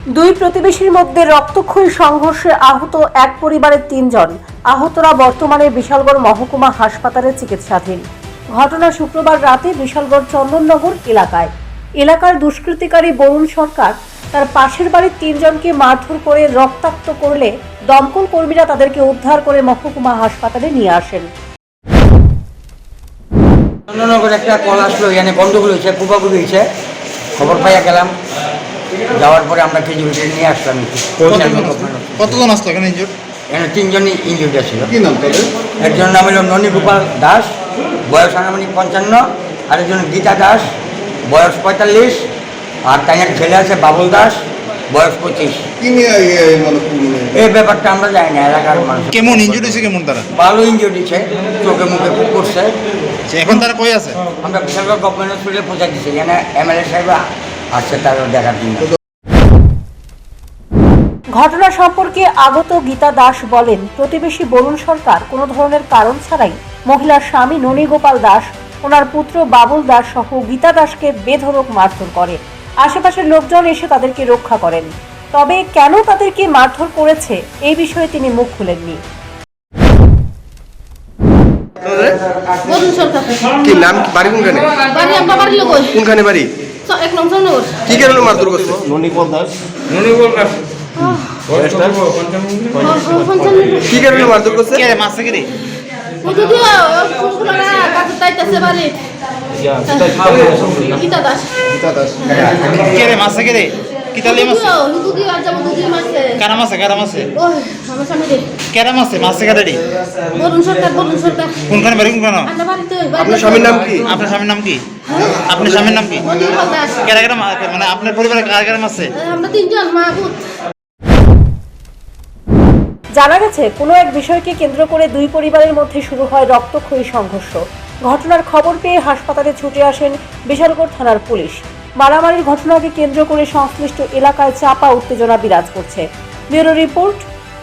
দুই প্রতিবেশীর মধ্যে রক্তক্ষয়ী সংঘর্ষে আহত এক পরিবারের ৩ জন। আহতরা বর্তমানে বিশালগড় মহকুমা হাসপাতালে চিকিৎসাধীন। ঘটনা শুক্রবার রাতে বিশালগড় চন্দননগর এলাকায়। এলাকার দুষ্কৃতিকারী বরুণ সরকার তার পাশের বাড়ির ৩ জনকে মারধর করে রক্তাক্ত করলে দমকল কর্মীরা তাদেরকে উদ্ধার করে মহকুমা হাসপাতালে নিয়ে আসেন। চন্দননগর একটা কল আসলো, এখানে গন্ডগোল হয়েছে, কুপাকুপি হয়েছে। খবর পাইয়া গেলাম, যাওয়ার পরে আমরা ক্যাজুয়ালিটি নিয়ে আসলাম। কতজন আসতো এখানে ইনজুর? এখানে 3 জনই ইনজুর্ড ছিল। কি নাম তাদের? একজনের নাম হলো ননী গোপাল দাস, বয়স আনুমানিক 55। আরেকজন গীতা দাস, বয়স 45। আর তাইনার ছেলে আছে বাবুল দাস, বয়স 25। কি নিয়ে এই ব্যাপারটা আমরা জানি না, এলাকার মানুষ। কেমন ইনজুরি হয়েছে, কেমন তারা? ভালো ইনজুরি দিচ্ছে, চোখে মুখে খুব করছে। এখন তারা কই আছে? আমরা বিশালগড় গভর্নমেন্ট হসপিটালে পৌঁছাই দিচ্ছি। এখানে এমএলএ সাহেব আসছে তারা দেখার জন্য। ঘটনা সম্পর্কে আগত গীতা দাস বলেন, প্রতিবেশী বরুণ সরকার কোনো ধরনের কারণ ছাড়াই মহিলার স্বামী ননী গোপাল দাস, ওনার পুত্র বাবুল দাস সহ গীতা দাসকে বেধড়ক মারধর করে। আশেপাশের লোকজন এসে তাদেরকে রক্ষা করেন। তবে কেন তাদেরকে মারধর করেছে এই বিষয়ে তিনি মুখ খুলেননি। বরুণ সরকার। কি নাম, বাড়ি কোনখানে? বাড়ি আমার বাড়ির লোক ওই। কোনখানে বাড়ি? এক নম্বর চন্দননগর। কি কারণে মারধর করছে? কি কারণে মারধর করছে? কে মারছে কি রে? বুঝু দিয়া ফুলফুলানা কাছে তাইতাছে বাড়ি। গীতা দাস। কে রে মারছে কি রে? কি তালে মারছে? বুঝু দিয়া যাব বুঝু মারছে। কারা মারছে? ওই আমার সামনে রে। কেরা মারছে? মারছে কারা রে? বরুণ সরকার। কোনখানে বাড়ি কোনখানে? আমার বাড়িতে ওই আপনার স্বামীর নাম কি? আপনার স্বামীর নাম কি? আপনার স্বামীর নাম কি? ননী গোপাল দাস। কেরা কেরা মানে আপনার পরিবারে কারা কারা মারছে? আমরা 3 জন মা পুত। জানা গেছে, কোনো এক বিষয়কে কেন্দ্র করে দুই পরিবারের মধ্যে শুরু হয় রক্তক্ষয়ী সংঘর্ষ। ঘটনার খবর পেয়ে হাসপাতালে ছুটে আসেন বিশালগড় থানার পুলিশ। মারামারির ঘটনাকে কেন্দ্র করে সংশ্লিষ্ট এলাকায় চাপা উত্তেজনা বিরাজ করছে। Bureau report,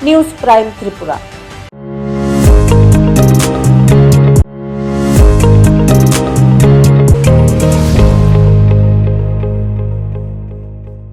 news prime Tripura.